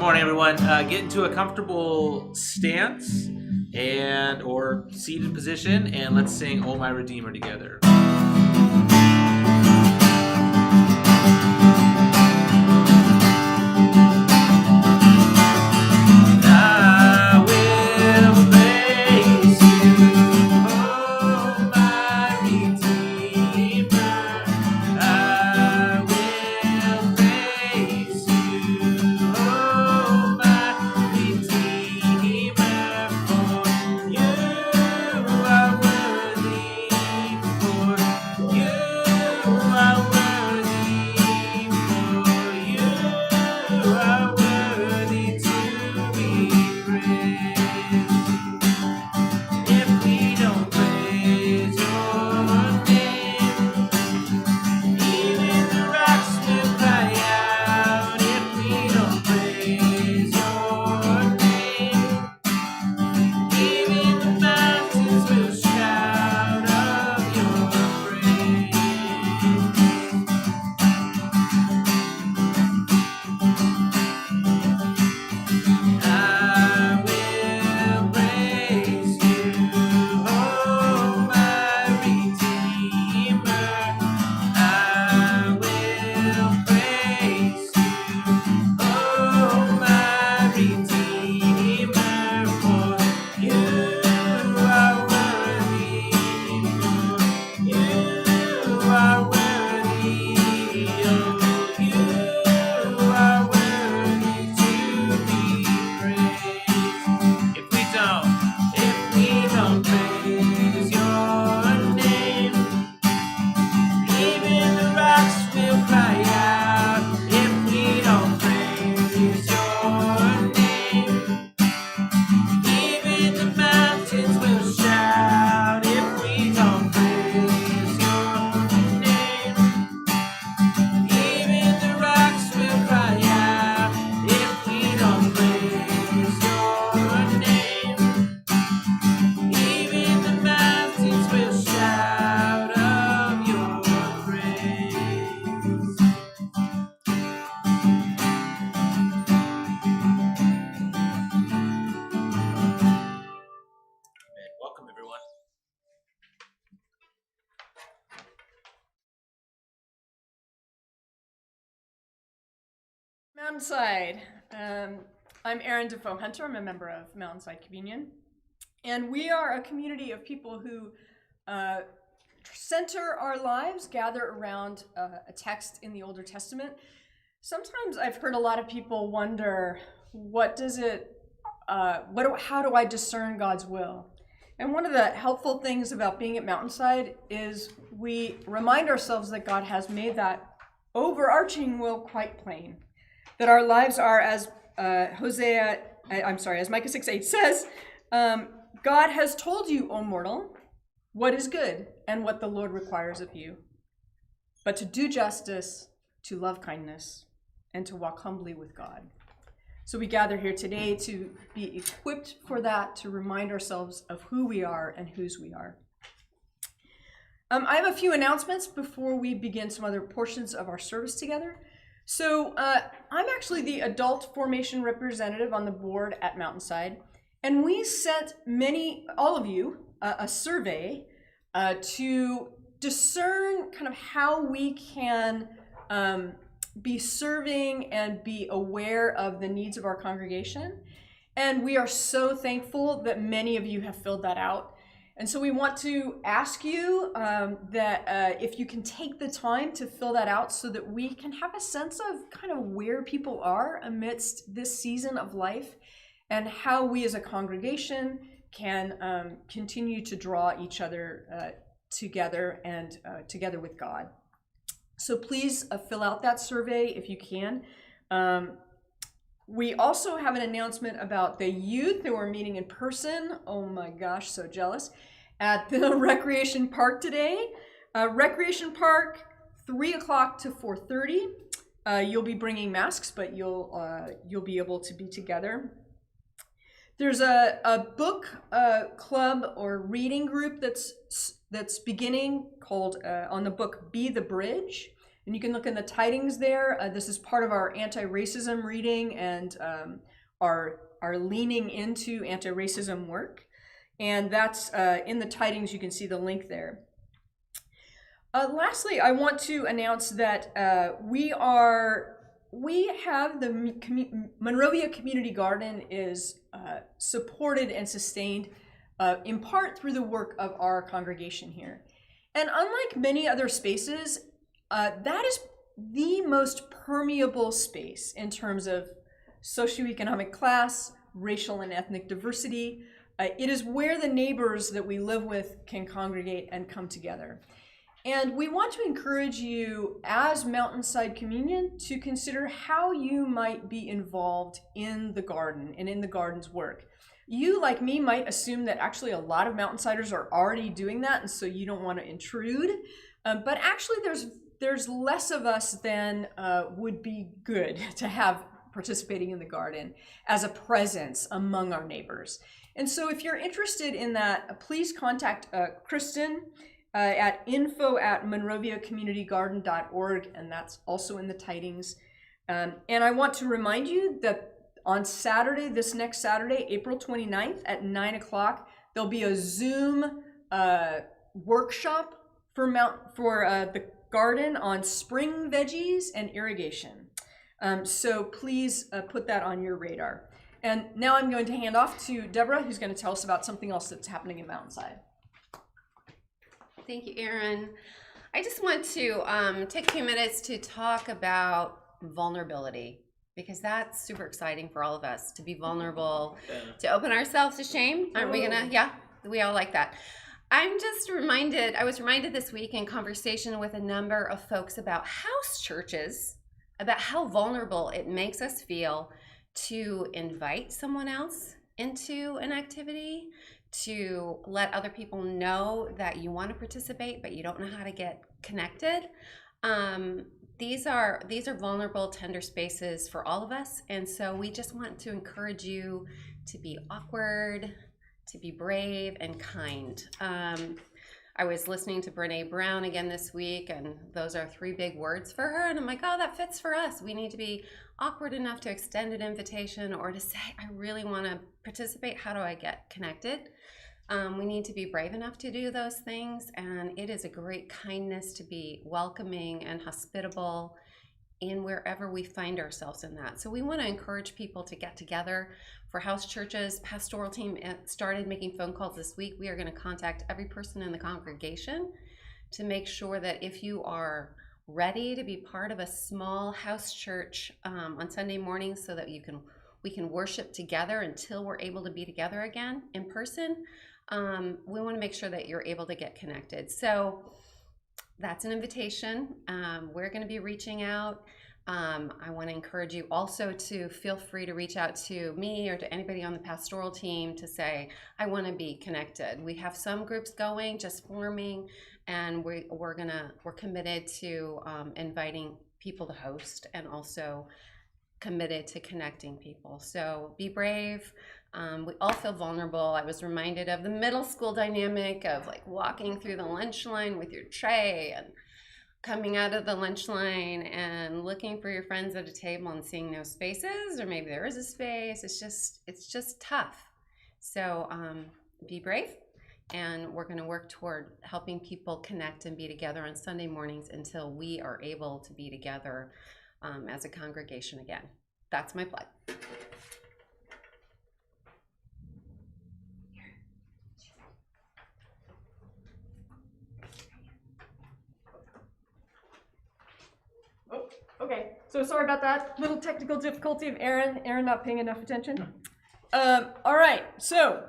morning, everyone. Get into a comfortable stance or seated position, and let's sing "O My Redeemer" together. Welcome, everyone. Mountainside. I'm Erin Defoe Hunter. I'm a member of Mountainside Communion. And we are a community of people who center our lives, gather around a text in the Older Testament. Sometimes I've heard a lot of people wonder, how do I discern God's will? And one of the helpful things about being at Mountainside is we remind ourselves that God has made that overarching will quite plain. That our lives are, as Micah 6:8 says, God has told you, O mortal, what is good and what the Lord requires of you, but to do justice, to love kindness, and to walk humbly with God. So we gather here today to be equipped for that, to remind ourselves of who we are and whose we are. I have a few announcements before we begin some other portions of our service together. So I'm actually the adult formation representative on the board at Mountainside, and we sent all of you, a survey to discern kind of how we can be serving and be aware of the needs of our congregation. And we are so thankful that many of you have filled that out. And so we want to ask you that if you can take the time to fill that out so that we can have a sense of kind of where people are amidst this season of life and how we as a congregation can continue to draw each other together and together with God. So please fill out that survey if you can. We also have an announcement about the youth who are meeting in person. Oh my gosh, so jealous. At the Recreation Park today. Recreation Park, 3 o'clock to 4:30. You'll be bringing masks, but you'll be able to be together. There's a book club or reading group that's beginning called on the book Be the Bridge. And you can look in the tidings there. This is part of our anti-racism reading and our leaning into anti-racism work. And that's in the tidings. You can see the link there. Lastly, I want to announce that we have the Monrovia Community Garden is supported and sustained in part through the work of our congregation here. And unlike many other spaces, that is the most permeable space in terms of socioeconomic class, racial and ethnic diversity. It is where the neighbors that we live with can congregate and come together. And we want to encourage you as Mountainside Communion to consider how you might be involved in the garden and in the garden's work. You, like me, might assume that actually a lot of Mountainsiders are already doing that, and so you don't want to intrude. But actually there's less of us than would be good to have participating in the garden as a presence among our neighbors. And so if you're interested in that, please contact Kristen at info@monroviacommunitygarden.org, and that's also in the tidings. And I want to remind you that on Saturday, this next Saturday, April 29th at 9 o'clock, there'll be a Zoom workshop for the garden on spring veggies and irrigation. So please put that on your radar. And now I'm going to hand off to Deborah, who's going to tell us about something else that's happening in Mountainside. Thank you, Erin. I just want to take a few minutes to talk about vulnerability, because that's super exciting for all of us, to be vulnerable, to open ourselves to shame. Aren't we gonna? Yeah, we all like that. I was reminded this week in conversation with a number of folks about house churches, about how vulnerable it makes us feel to invite someone else into an activity, to let other people know that you want to participate, but you don't know how to get connected. These are vulnerable, tender spaces for all of us. And so we just want to encourage you to be awkward, to be brave and kind. I was listening to Brene Brown again this week, and those are 3 big words for her. And I'm like, oh, that fits for us. We need to be awkward enough to extend an invitation or to say, I really want to participate. How do I get connected? We need to be brave enough to do those things. And it is a great kindness to be welcoming and hospitable in wherever we find ourselves in that. So we want to encourage people to get together. For house churches, pastoral team started making phone calls this week. We are going to contact every person in the congregation to make sure that if you are ready to be part of a small house church on Sunday mornings, so that we can worship together until we're able to be together again in person, we want to make sure that you're able to get connected. So that's an invitation. We're going to be reaching out. I want to encourage you also to feel free to reach out to me or to anybody on the pastoral team to say, I want to be connected. We have some groups going, just forming, and we're committed to inviting people to host, and also committed to connecting people. So be brave. We all feel vulnerable. I was reminded of the middle school dynamic of like walking through the lunch line with your tray and coming out of the lunch line and looking for your friends at a table and seeing no spaces, or maybe there is a space. It's just tough. So be brave, and we're going to work toward helping people connect and be together on Sunday mornings until we are able to be together as a congregation again. That's my plug. Okay, so sorry about that little technical difficulty of Aaron not paying enough attention. All right, so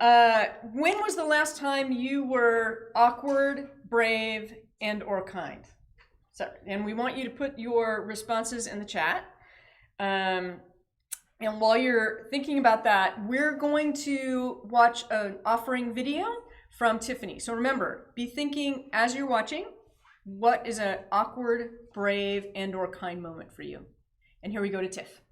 when was the last time you were awkward, brave, and or kind? So, and we want you to put your responses in the chat. And while you're thinking about that, we're going to watch an offering video from Tiffany. So remember, be thinking as you're watching, what is an awkward, brave, and or kind moment for you? And here we go to Tiff.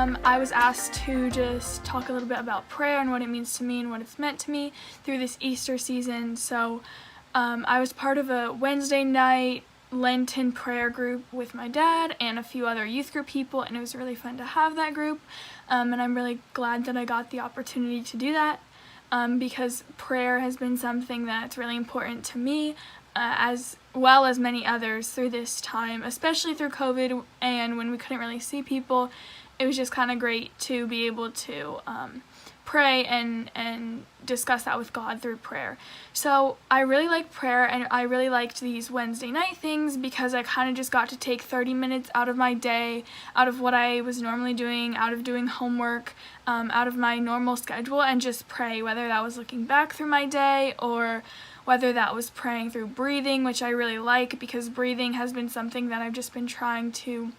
I was asked to just talk a little bit about prayer and what it means to me and what it's meant to me through this Easter season. So I was part of a Wednesday night Lenten prayer group with my dad and a few other youth group people, and it was really fun to have that group. And I'm really glad that I got the opportunity to do that because prayer has been something that's really important to me as well as many others through this time, especially through COVID and when we couldn't really see people. It was just kind of great to be able to pray and discuss that with God through prayer. So I really like prayer, and I really liked these Wednesday night things because I kind of just got to take 30 minutes out of my day, out of what I was normally doing, out of doing homework, out of my normal schedule, and just pray, whether that was looking back through my day or whether that was praying through breathing, which I really like because breathing has been something that I've just been trying to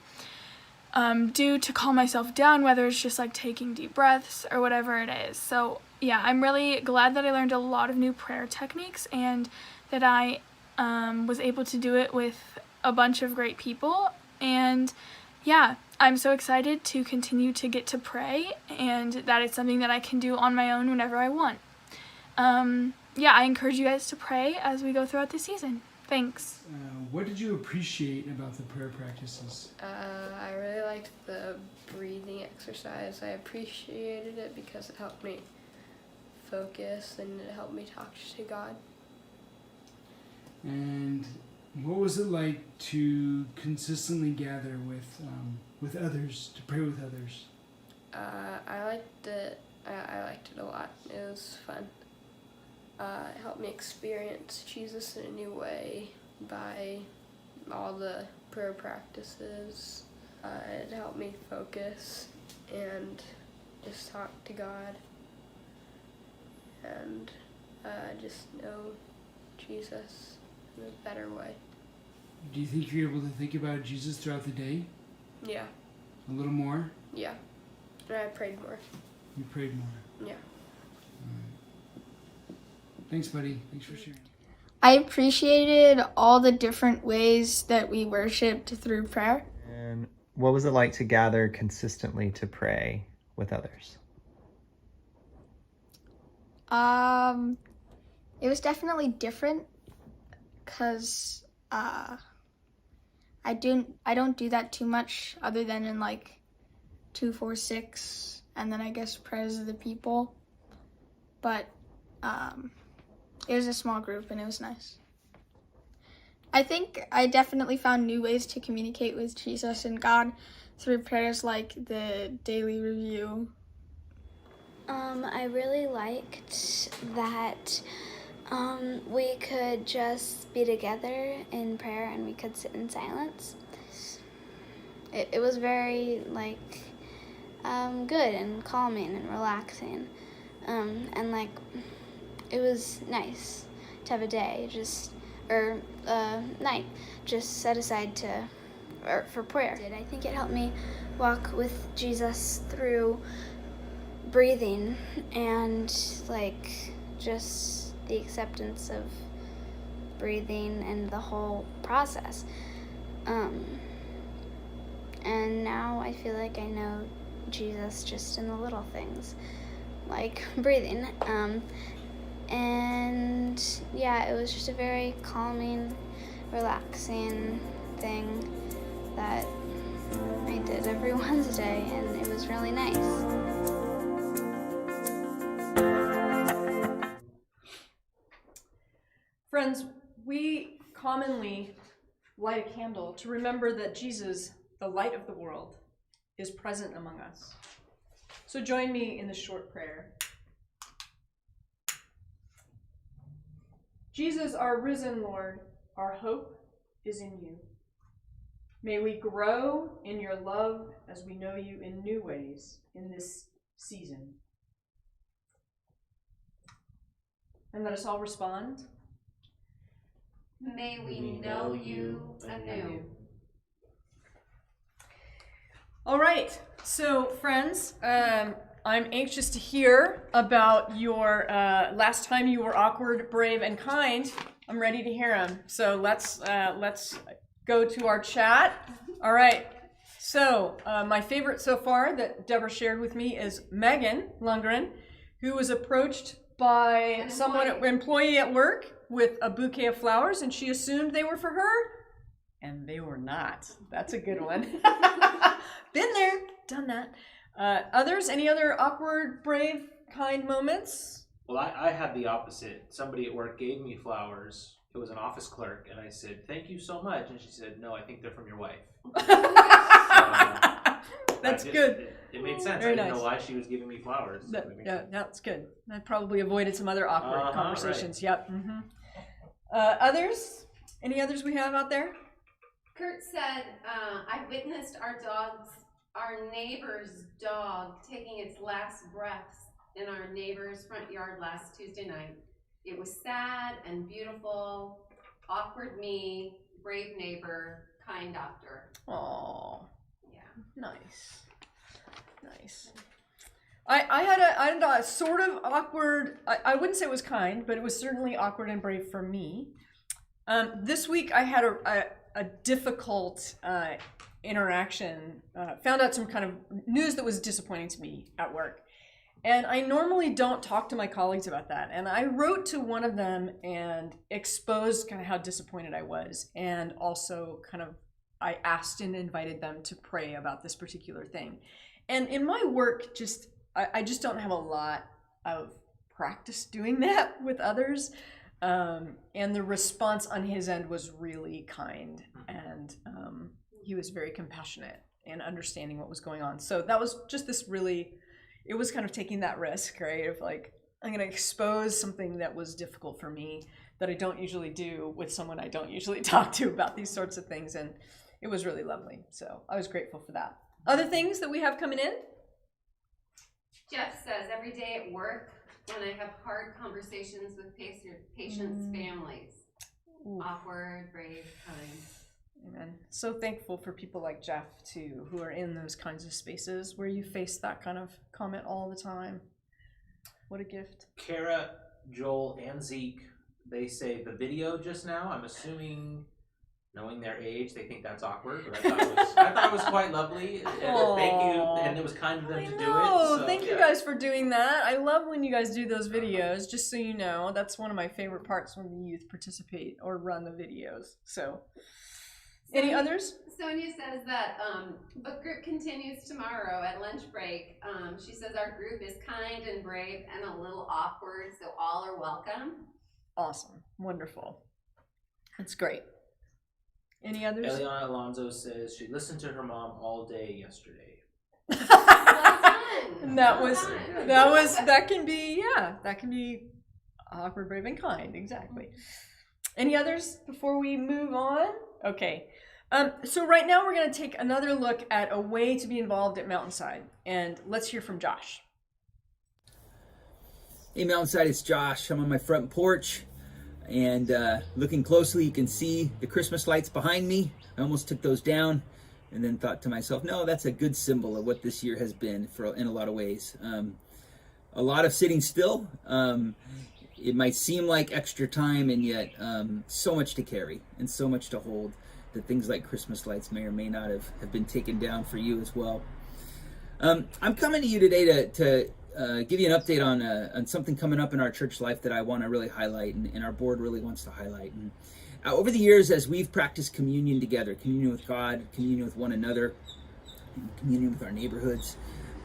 do to calm myself down, whether it's just like taking deep breaths or whatever it is. So yeah, I'm really glad that I learned a lot of new prayer techniques and that I was able to do it with a bunch of great people. And yeah, I'm so excited to continue to get to pray and that it's something that I can do on my own whenever I want. Yeah, I encourage you guys to pray as we go throughout the season. Thanks. What did you appreciate about the prayer practices? I really liked the breathing exercise. I appreciated it because it helped me focus and it helped me talk to God. And what was it like to consistently gather with others, to pray with others? I liked it. I liked it a lot. It was fun. It helped me experience Jesus in a new way by all the prayer practices. It helped me focus and just talk to God and just know Jesus in a better way. Do you think you're able to think about Jesus throughout the day? Yeah, A little more? yeah. And I prayed more. You prayed more? Yeah. Thanks, buddy. Thanks for sharing. I appreciated all the different ways that we worshiped through prayer. And what was it like to gather consistently to pray with others? It was definitely different because I don't do that too much other than in like 246 and then I guess prayers of the people. But it was a small group and it was nice. I think I definitely found new ways to communicate with Jesus and God through prayers like the daily review. I really liked that we could just be together in prayer and we could sit in silence. It was very good and calming and relaxing. And it was nice to have a day night just set aside for prayer. I think it helped me walk with Jesus through breathing and just the acceptance of breathing and the whole process. And now I feel like I know Jesus just in the little things, like breathing. And yeah, it was just a very calming, relaxing thing that I did every Wednesday, and it was really nice. Friends, we commonly light a candle to remember that Jesus, the light of the world, is present among us. So join me in this short prayer. Jesus, our risen Lord, our hope is in you. May we grow in your love as we know you in new ways in this season. And let us all respond. May we know you anew. All right, so friends, I'm anxious to hear about your last time you were awkward, brave, and kind. I'm ready to hear them. So let's go to our chat. All right, So my favorite so far that Deborah shared with me is Megan Lundgren, who was approached by an employee at work with a bouquet of flowers, and she assumed they were for her, and they were not. That's a good one. Been there, done that. Others, any other awkward, brave, kind moments? Well, I had the opposite. Somebody at work gave me flowers. It was an office clerk, and I said, "Thank you so much." And she said, "No, I think they're from your wife." That's good. It made sense. Very I didn't nice. know why she was giving me flowers. So That's good. That probably avoided some other awkward conversations. Right. Yep. Mm-hmm. Others? Any others we have out there? Kurt said, I witnessed our neighbor's dog taking its last breaths in our neighbor's front yard last Tuesday night. It was sad and beautiful. Awkward me, brave neighbor, kind doctor. Oh, yeah, nice. I had a sort of awkward. I wouldn't say it was kind, but it was certainly awkward and brave for me. This week I had a difficult interaction. Found out some kind of news that was disappointing to me at work. And I normally don't talk to my colleagues about that. And I wrote to one of them and exposed kind of how disappointed I was. And also kind of, I asked and invited them to pray about this particular thing. And in my work, I just don't have a lot of practice doing that with others. And the response on his end was really kind. And he was very compassionate and understanding what was going on. So that was just this really... It was kind of taking that risk, right? Of like, I'm going to expose something that was difficult for me that I don't usually do with someone I don't usually talk to about these sorts of things. And it was really lovely. So I was grateful for that. Other things that we have coming in? Jeff says, every day at work, when I have hard conversations with patients' families. Ooh. Awkward, brave, kind. Amen. So thankful for people like Jeff, too, who are in those kinds of spaces where you face that kind of comment all the time. What a gift. Kara, Joel, and Zeke, they say the video just now, I'm assuming, knowing their age, they think that's awkward, but I thought it was quite lovely. And thank you, and it was kind of them to do it. So, thank you guys for doing that. I love when you guys do those videos, just so you know. That's one of my favorite parts when the youth participate or run the videos. So... Any others? Sonia says that book group continues tomorrow at lunch break. She says our group is kind and brave and a little awkward, so all are welcome. Awesome. Wonderful. That's great. Any others? Eliana Alonso says she listened to her mom all day yesterday. Well done. That can be awkward, brave, and kind. Exactly. Any others before we move on? Okay. So right now we're going to take another look at a way to be involved at Mountainside. And let's hear from Josh. Hey Mountainside, it's Josh. I'm on my front porch. And looking closely, you can see the Christmas lights behind me. I almost took those down and then thought to myself, no, that's a good symbol of what this year has been in a lot of ways. A lot of sitting still. It might seem like extra time, and yet so much to carry and so much to hold that things like Christmas lights may or may not have been taken down for you as well. I'm coming to you today to give you an update on something coming up in our church life that I want to really highlight, and our board really wants to highlight. And over the years, as we've practiced communion together, communion with God, communion with one another, communion with our neighborhoods,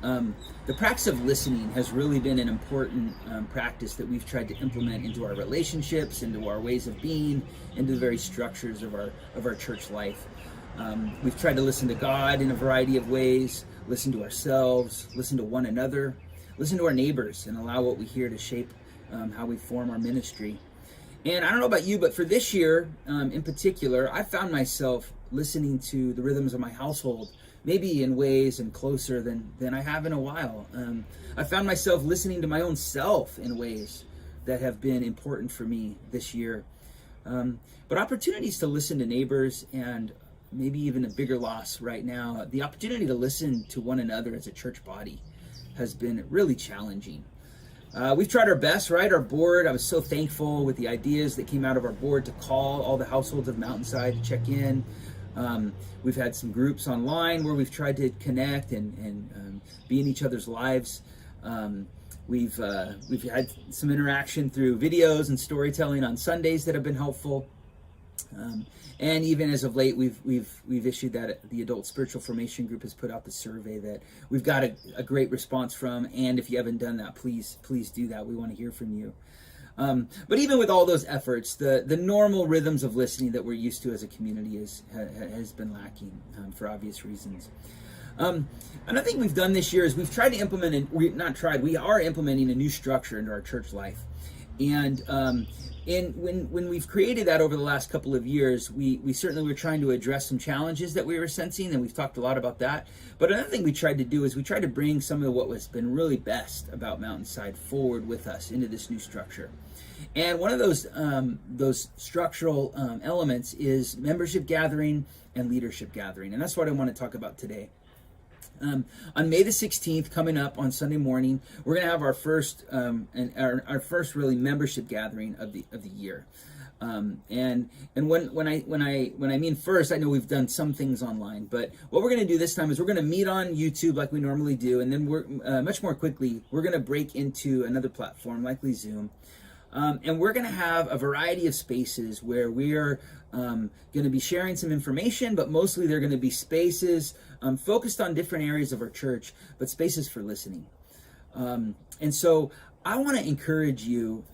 the practice of listening has really been an important practice that we've tried to implement into our relationships, into our ways of being, into the very structures of our church life. We've tried to listen to God in a variety of ways, listen to ourselves, listen to one another, listen to our neighbors, and allow what we hear to shape how we form our ministry. And I don't know about you, but for this year in particular, I found myself listening to the rhythms of my household, maybe in ways and closer than I have in a while. I found myself listening to my own self in ways that have been important for me this year. But opportunities to listen to neighbors, and maybe even a bigger loss right now, the opportunity to listen to one another as a church body has been really challenging. We've tried our best, right? Our board, I was so thankful with the ideas that came out of our board to call all the households of Mountainside to check in. We've had some groups online where we've tried to connect and be in each other's lives. We've had some interaction through videos and storytelling on Sundays that have been helpful. And even as of late, we've issued that the Adult Spiritual Formation Group has put out the survey that we've got a great response from. And if you haven't done that, please do that. We want to hear from you. But even with all those efforts, the normal rhythms of listening that we're used to as a community has been lacking for obvious reasons. Another thing we've done this year is we've tried to implement, we are implementing a new structure into our church life. And when we've created that over the last couple of years, we certainly were trying to address some challenges that we were sensing, and we've talked a lot about that. But another thing we tried to do is we tried to bring some of what has been really best about Mountainside forward with us into this new structure. And one of those structural elements is membership gathering and leadership gathering, and that's what I want to talk about today. On May the 16th, coming up on Sunday morning, we're going to have our first our first really membership gathering of the year. And when I mean first, I know we've done some things online, but what we're going to do this time is we're going to meet on YouTube like we normally do, and then we're much more quickly we're going to break into another platform, likely Zoom. And we're going to have a variety of spaces where we are going to be sharing some information, but mostly they're going to be spaces focused on different areas of our church, but spaces for listening. And so I want to encourage you,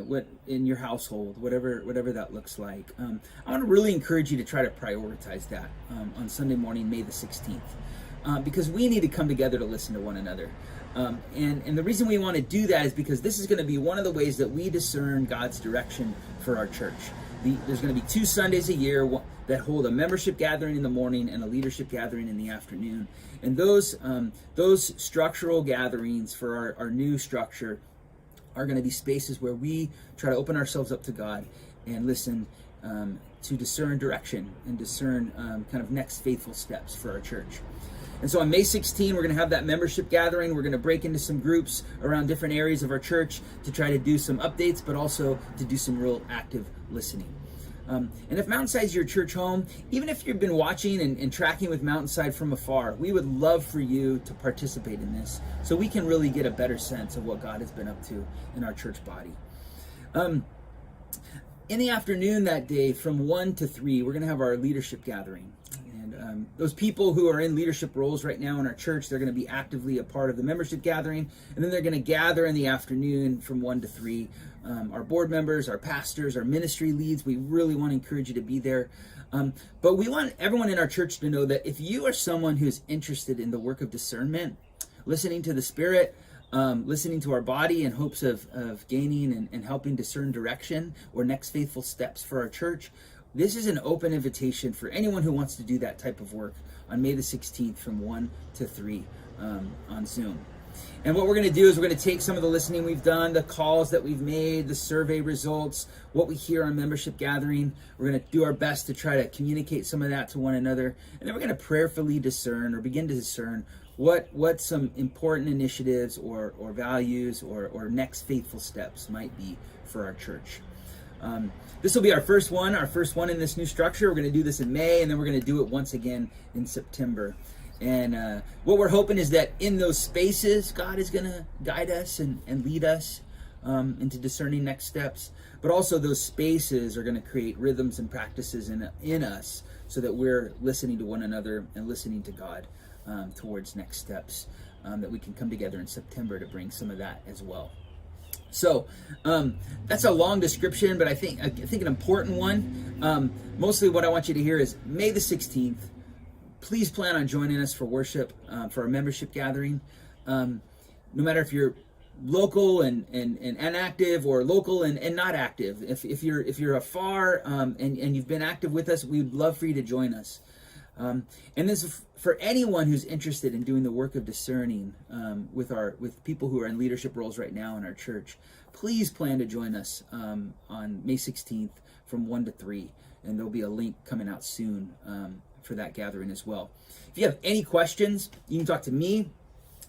what in your household, whatever that looks like. I want to really encourage you to try to prioritize that on Sunday morning, May the 16th, because we need to come together to listen to one another. And the reason we want to do that is because this is going to be one of the ways that we discern God's direction for our church. There's going to be 2 Sundays a year that hold a membership gathering in the morning and a leadership gathering in the afternoon. And those structural gatherings for our new structure are going to be spaces where we try to open ourselves up to God and listen to discern direction and discern kind of next faithful steps for our church. And so on May 16, we're going to have that membership gathering. We're going to break into some groups around different areas of our church to try to do some updates, but also to do some real active listening. And if Mountainside's your church home, even if you've been watching and tracking with Mountainside from afar, we would love for you to participate in this so we can really get a better sense of what God has been up to in our church body. In the afternoon that day, from 1 to 3, we're going to have our leadership gathering. And those people who are in leadership roles right now in our church, they're going to be actively a part of the membership gathering. And then they're going to gather in the afternoon from 1 to 3. Our board members, our pastors, our ministry leads, we really want to encourage you to be there. But we want everyone in our church to know that if you are someone who's interested in the work of discernment, listening to the Spirit, listening to our body in hopes of gaining and helping discern direction or next faithful steps for our church, this is an open invitation for anyone who wants to do that type of work on May the 16th from 1 to 3 on Zoom. And what we're going to do is we're going to take some of the listening we've done, the calls that we've made, the survey results, what we hear on membership gathering. We're going to do our best to try to communicate some of that to one another. And then we're going to prayerfully discern or begin to discern what some important initiatives or values or next faithful steps might be for our church. This will be our first one in this new structure. We're going to do this in May, and then we're going to do it once again in September. And what we're hoping is that in those spaces, God is going to guide us and lead us into discerning next steps. But also those spaces are going to create rhythms and practices in us so that we're listening to one another and listening to God towards next steps, that we can come together in September to bring some of that as well. So that's a long description, but I think an important one. Mostly what I want you to hear is May the 16th. Please plan on joining us for worship, for our membership gathering. No matter if you're local and inactive or local and not active, if you're afar and you've been active with us, we'd love for you to join us. And this is for anyone who's interested in doing the work of discerning with people who are in leadership roles right now in our church. Please plan to join us on May 16th from 1 to 3, and there'll be a link coming out soon for that gathering as well. If you have any questions, you can talk to me.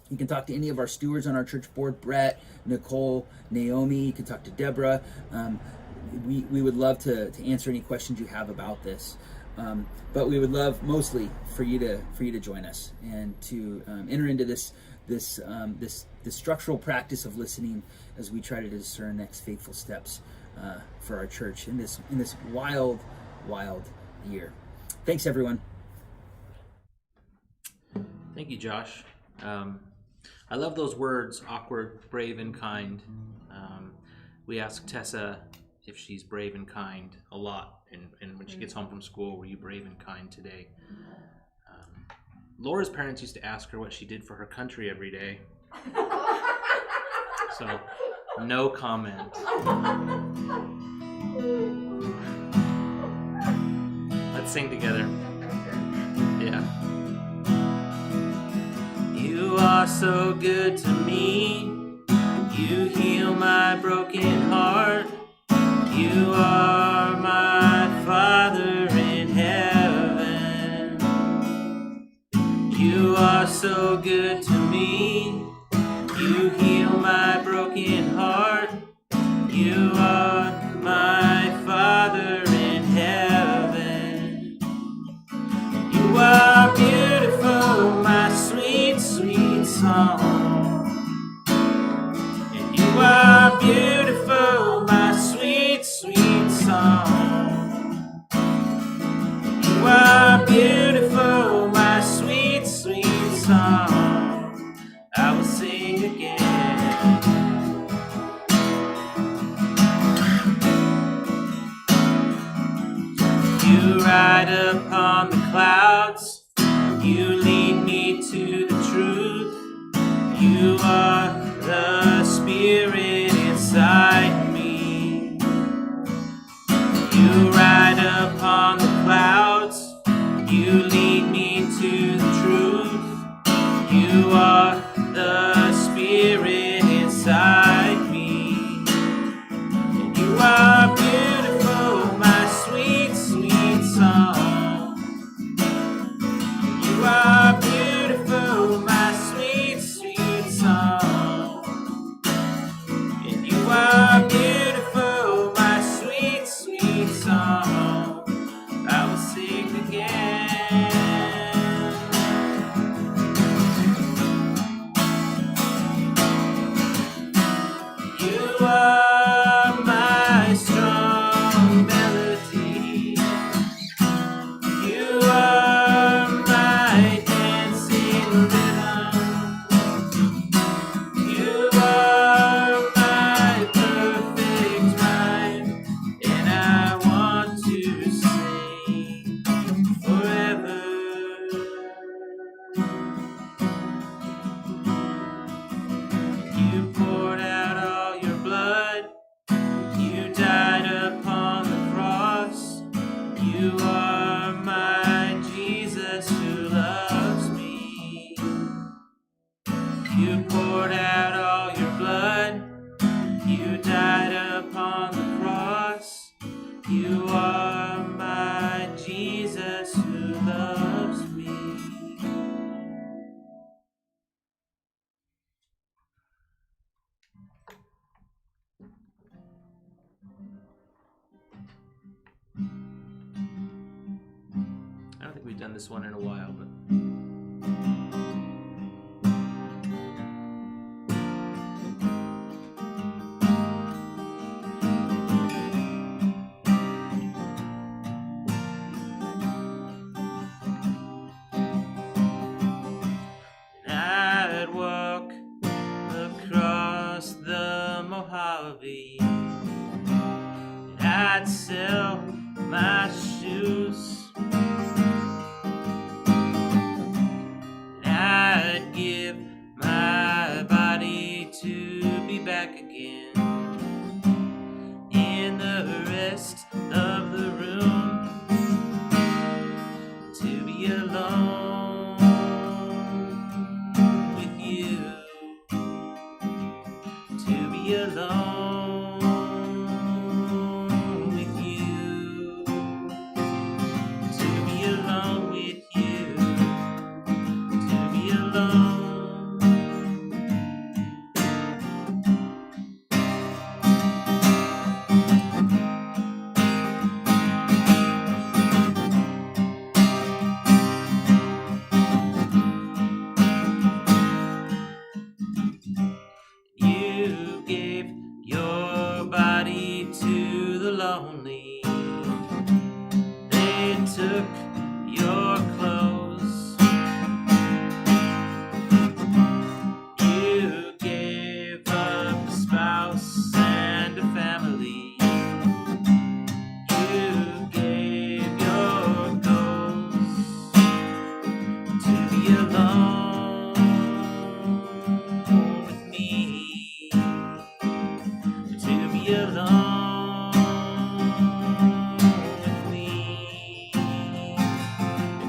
You can talk to any of our stewards on our church board, Brett, Nicole, Naomi. You can talk to Deborah. We would love to answer any questions you have about this. But we would love mostly for you to join us and to enter into this structural practice of listening as we try to discern next faithful steps for our church in this wild year. Thanks, everyone. Thank you, Josh. I love those words, awkward, brave, and kind. We ask Tessa if she's brave and kind a lot, and when she gets home from school, were you brave and kind today? Laura's parents used to ask her what she did for her country every day. So, no comment. Let's sing together. Yeah. You are so good to me. You heal my broken heart. You are my Father in heaven. You are so good to me. You heal my broken heart. You are my Father in heaven. You are beautiful, my sweet, sweet song. And you are beautiful, my sweet, sweet song. You are beautiful, my sweet, sweet song. I will sing again. You ride upon the clouds. You lead me to the truth. You are the Spirit inside me. You ride upon the clouds. You lead me to the truth. You are the Spirit inside me. And you are beautiful, my sweet, sweet song. You are beautiful, my sweet, sweet song. And you are beautiful, my sweet, sweet song. I will sing again. You are my strong melody. You are my dancing rhythm. You are my perfect rhyme, and I want to sing forever. You poured out all your blood. You died upon the cross. You are my Jesus who loves me. You poured out all your blood. You died upon the cross. You are my Jesus who loves me. I don't think we've done this one in a while, but I'd walk across the Mojave. I'd sell my shoes. I'd give my body to be back again in the rest of the room, to be alone with you, to be alone with you, to be alone with you, to be alone. your body to the lonely. They took your clothes. You gave up a spouse and a family. You gave your ghost to be alone with me. To be alone with me.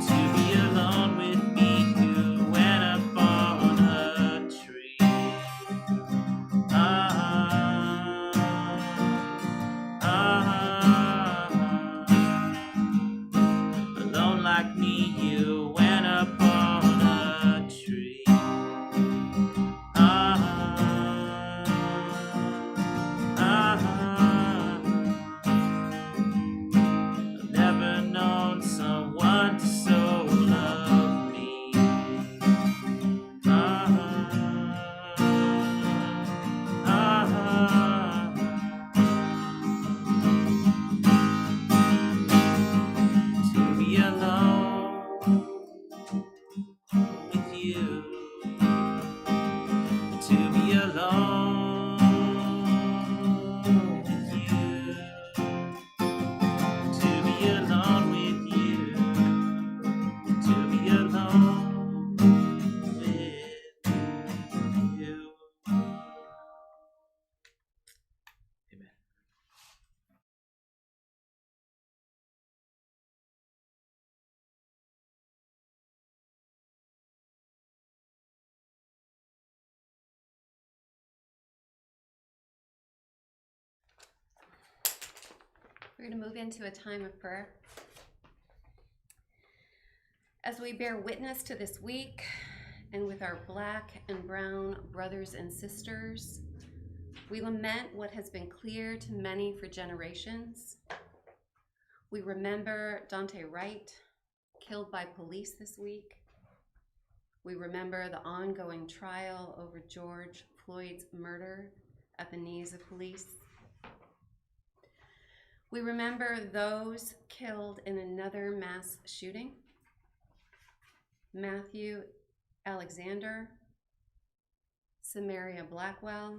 To be alone with me. You went up on a tree. Alone like me, you went up on a tree. I've never known someone to so love me. To be alone with you. To be alone with you. To be alone with you. To be alone with you. Amen. We're going to move into a time of prayer. As we bear witness to this week, and with our Black and brown brothers and sisters, we lament what has been clear to many for generations. We remember Dante Wright, killed by police this week. We remember the ongoing trial over George Floyd's murder at the knees of police. We remember those killed in another mass shooting. Matthew Alexander, Samaria Blackwell,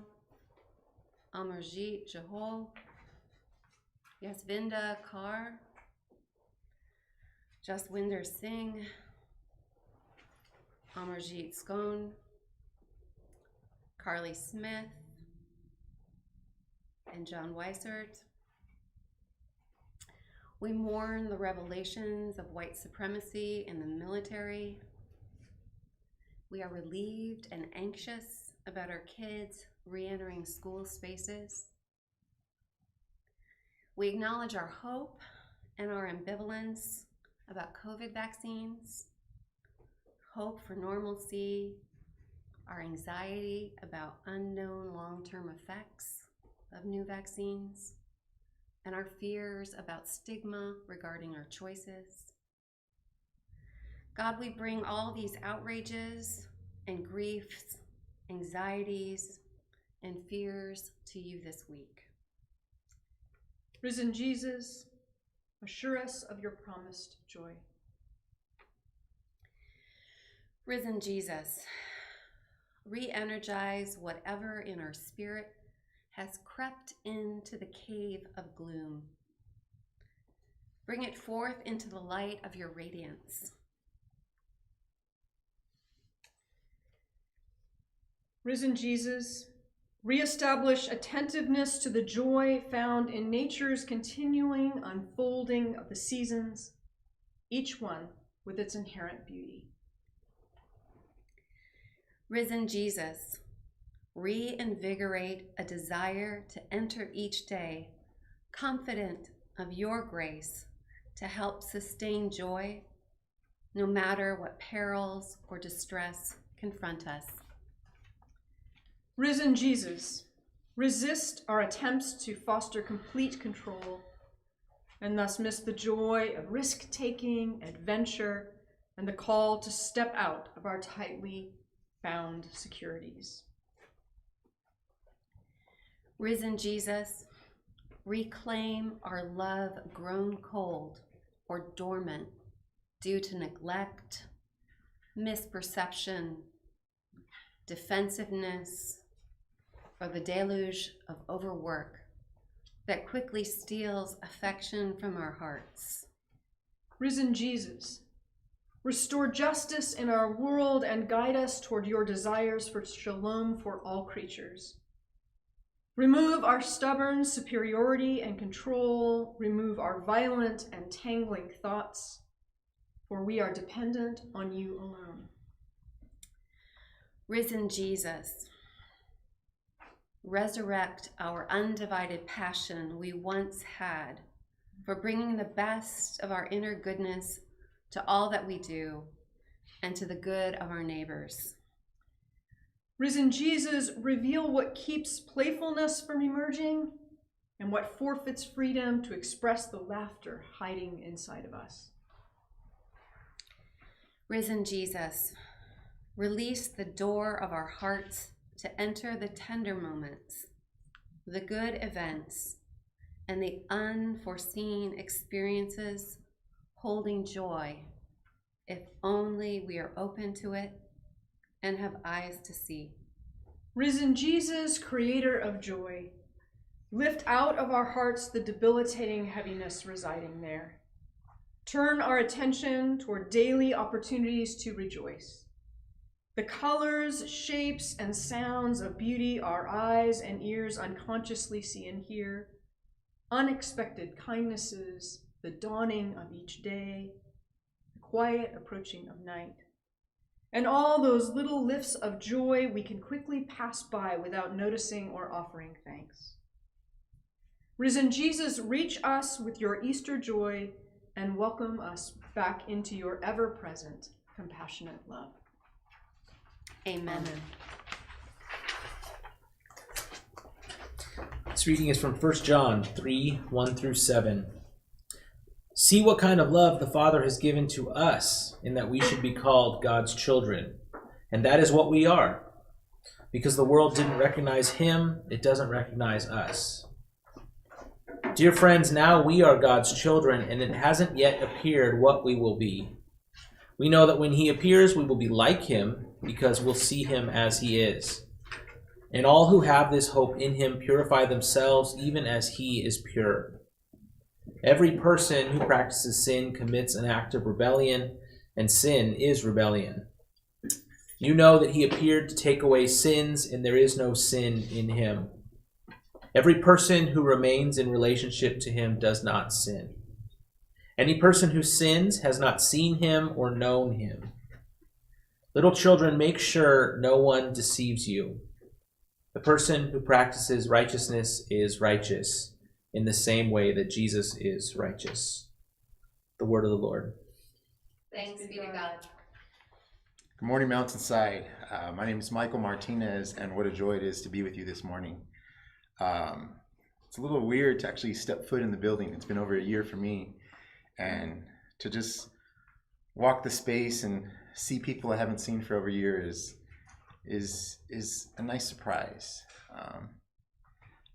Amarjit Johol, Yasvinda Kaur, Jaswinder Singh, Amarjit Scone, Carly Smith, and John Weissert. We mourn the revelations of white supremacy in the military. We are relieved and anxious about our kids re-entering school spaces. We acknowledge our hope and our ambivalence about COVID vaccines, hope for normalcy, our anxiety about unknown long-term effects of new vaccines, and our fears about stigma regarding our choices. God, we bring all these outrages and griefs, anxieties, and fears to you this week. Risen Jesus, assure us of your promised joy. Risen Jesus, re-energize whatever in our spirit has crept into the cave of gloom. Bring it forth into the light of your radiance. Risen Jesus, reestablish attentiveness to the joy found in nature's continuing unfolding of the seasons, each one with its inherent beauty. Risen Jesus, reinvigorate a desire to enter each day confident of your grace to help sustain joy, no matter what perils or distress confront us. Risen Jesus, resist our attempts to foster complete control and thus miss the joy of risk-taking, adventure, and the call to step out of our tightly bound securities. Risen Jesus, reclaim our love grown cold or dormant due to neglect, misperception, defensiveness, or the deluge of overwork that quickly steals affection from our hearts. Risen Jesus, restore justice in our world and guide us toward your desires for shalom for all creatures. Remove our stubborn superiority and control. Remove our violent and tangling thoughts, for we are dependent on you alone. Risen Jesus, resurrect our undivided passion we once had for bringing the best of our inner goodness to all that we do and to the good of our neighbors. Risen Jesus, reveal what keeps playfulness from emerging and what forfeits freedom to express the laughter hiding inside of us. Risen Jesus, release the door of our hearts to enter the tender moments, the good events, and the unforeseen experiences, holding joy, if only we are open to it and have eyes to see. Risen Jesus, creator of joy, lift out of our hearts the debilitating heaviness residing there. Turn our attention toward daily opportunities to rejoice. The colors, shapes, and sounds of beauty our eyes and ears unconsciously see and hear, unexpected kindnesses, the dawning of each day, the quiet approaching of night, and all those little lifts of joy we can quickly pass by without noticing or offering thanks. Risen Jesus, reach us with your Easter joy and welcome us back into your ever-present, compassionate love. Amen. This reading is from 1 John 3, 1 through 7. See what kind of love the Father has given to us, in that we should be called God's children. And that is what we are. Because the world didn't recognize him, it doesn't recognize us. Dear friends, now we are God's children, and it hasn't yet appeared what we will be. We know that when he appears, we will be like him, because we'll see him as he is. And all who have this hope in him purify themselves even as he is pure. Every person who practices sin commits an act of rebellion, and sin is rebellion. You know that he appeared to take away sins, and there is no sin in him. Every person who remains in relationship to him does not sin. Any person who sins has not seen him or known him. Little children, make sure no one deceives you. The person who practices righteousness is righteous in the same way that Jesus is righteous. The word of the Lord. Thanks be to God. Good morning, Mountainside. My name is Michael Martinez, and what a joy it is to be with you this morning. It's a little weird to actually step foot in the building. It's been over a year for me, and to just walk the space and see people I haven't seen for over a year is a nice surprise.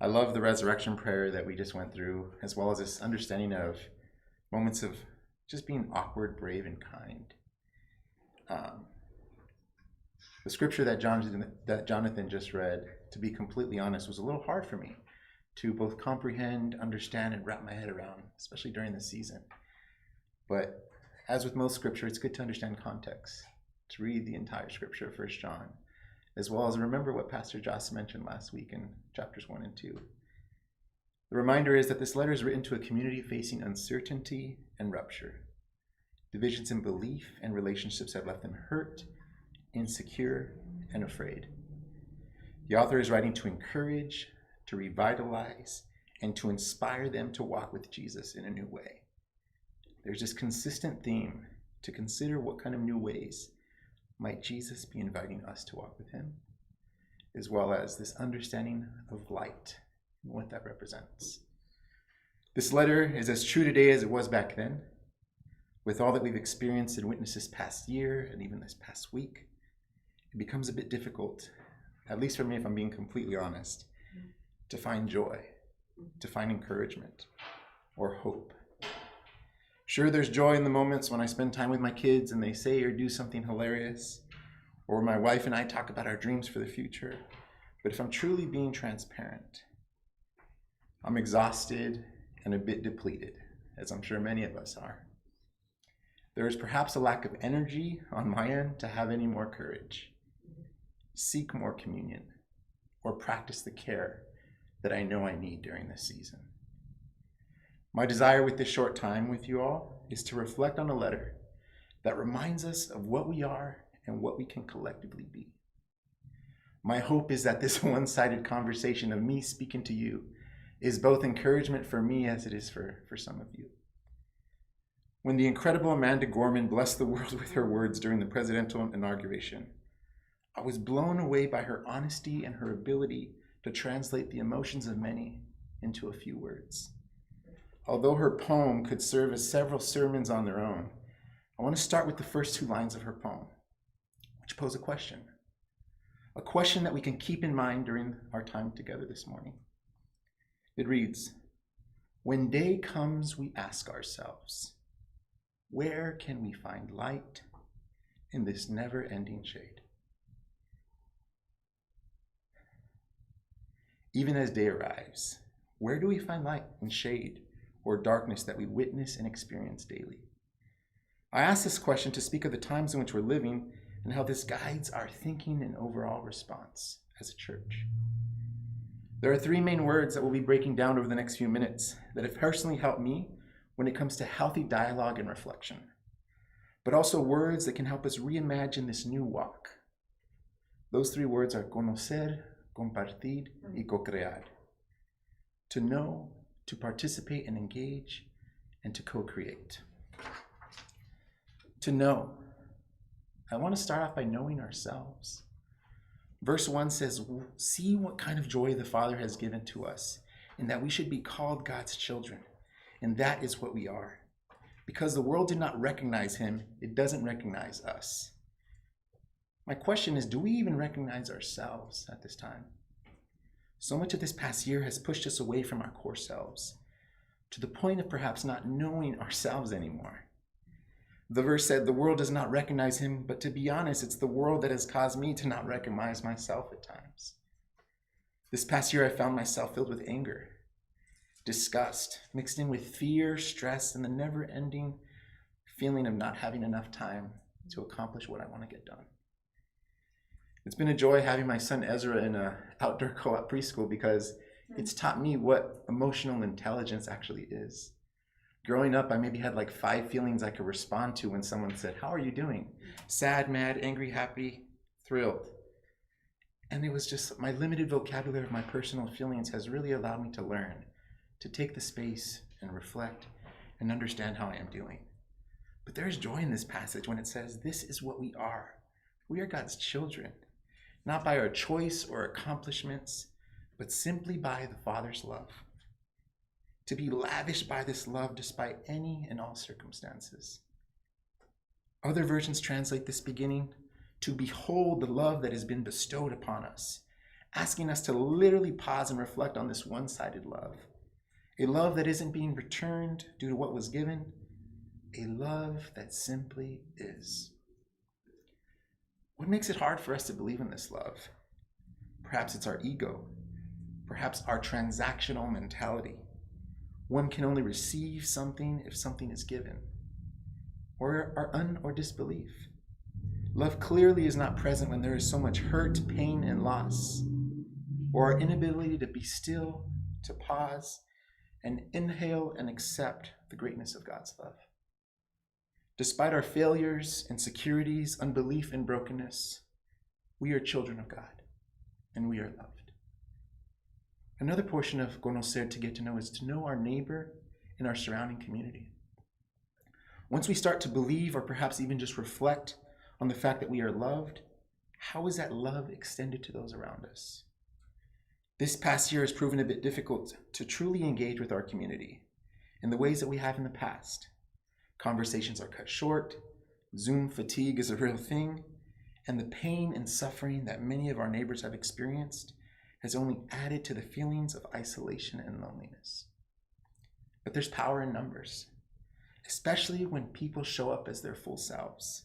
I love the resurrection prayer that we just went through, as well as this understanding of moments of just being awkward, brave, and kind. The scripture that Jonathan just read, to be completely honest, was a little hard for me to both comprehend, understand, and wrap my head around, especially during this season. But as with most scripture, it's good to understand context, to read the entire scripture of 1 John, as well as remember what Pastor Joss mentioned last week in chapters 1 and 2. The reminder is that this letter is written to a community facing uncertainty and rupture. Divisions in belief and relationships have left them hurt, insecure, and afraid. The author is writing to encourage, to revitalize, and to inspire them to walk with Jesus in a new way. There's this consistent theme to consider what kind of new ways might Jesus be inviting us to walk with him, as well as this understanding of light and what that represents. This letter is as true today as it was back then. With all that we've experienced and witnessed this past year and even this past week, it becomes a bit difficult, at least for me if I'm being completely honest, to find joy, to find encouragement or hope. Sure, there's joy in the moments when I spend time with my kids and they say or do something hilarious, or my wife and I talk about our dreams for the future. But if I'm truly being transparent, I'm exhausted and a bit depleted, as I'm sure many of us are. There is perhaps a lack of energy on my end to have any more courage, seek more communion, or practice the care that I know I need during this season. My desire with this short time with you all is to reflect on a letter that reminds us of what we are and what we can collectively be. My hope is that this one-sided conversation of me speaking to you is both encouragement for me as it is for some of you. When the incredible Amanda Gorman blessed the world with her words during the presidential inauguration, I was blown away by her honesty and her ability to translate the emotions of many into a few words. Although her poem could serve as several sermons on their own, I want to start with the first 2 lines of her poem, which pose a question that we can keep in mind during our time together this morning. It reads, "When day comes, we ask ourselves, where can we find light in this never-ending shade?" Even as day arrives, where do we find light and shade or darkness that we witness and experience daily? I ask this question to speak of the times in which we're living and how this guides our thinking and overall response as a church. There are 3 main words that we'll be breaking down over the next few minutes that have personally helped me when it comes to healthy dialogue and reflection, but also words that can help us reimagine this new walk. Those 3 words are conocer, compartir, y co-crear. To know, to participate and engage, and to co-create. To know. I want to start off by knowing ourselves. Verse 1 says, "See what kind of joy the Father has given to us, and that we should be called God's children. And that is what we are. Because the world did not recognize him, it doesn't recognize us." My question is, do we even recognize ourselves at this time? So much of this past year has pushed us away from our core selves, to the point of perhaps not knowing ourselves anymore. The verse said, "The world does not recognize him," but to be honest, it's the world that has caused me to not recognize myself at times. This past year, I found myself filled with anger, disgust, mixed in with fear, stress, and the never-ending feeling of not having enough time to accomplish what I want to get done. It's been a joy having my son Ezra in an outdoor co-op preschool because it's taught me what emotional intelligence actually is. Growing up, I maybe had like 5 feelings I could respond to when someone said, "How are you doing?" Sad, mad, angry, happy, thrilled. And it was just my limited vocabulary of my personal feelings has really allowed me to learn, to take the space and reflect and understand how I am doing. But there's joy in this passage when it says, this is what we are. We are God's children, not by our choice or accomplishments, but simply by the Father's love. To be lavished by this love despite any and all circumstances. Other versions translate this beginning, to behold the love that has been bestowed upon us, asking us to literally pause and reflect on this one-sided love. A love that isn't being returned due to what was given, a love that simply is. What makes it hard for us to believe in this love? Perhaps it's our ego, perhaps our transactional mentality. One can only receive something if something is given, or our or disbelief. Love clearly is not present when there is so much hurt, pain, and loss, or our inability to be still, to pause, and inhale and accept the greatness of God's love. Despite our failures, insecurities, unbelief, and brokenness, we are children of God, and we are loved. Another portion of conocer, to get to know, is to know our neighbor and our surrounding community. Once we start to believe or perhaps even just reflect on the fact that we are loved, how is that love extended to those around us? This past year has proven a bit difficult to truly engage with our community in the ways that we have in the past. Conversations are cut short, Zoom fatigue is a real thing, and the pain and suffering that many of our neighbors have experienced has only added to the feelings of isolation and loneliness. But there's power in numbers, especially when people show up as their full selves,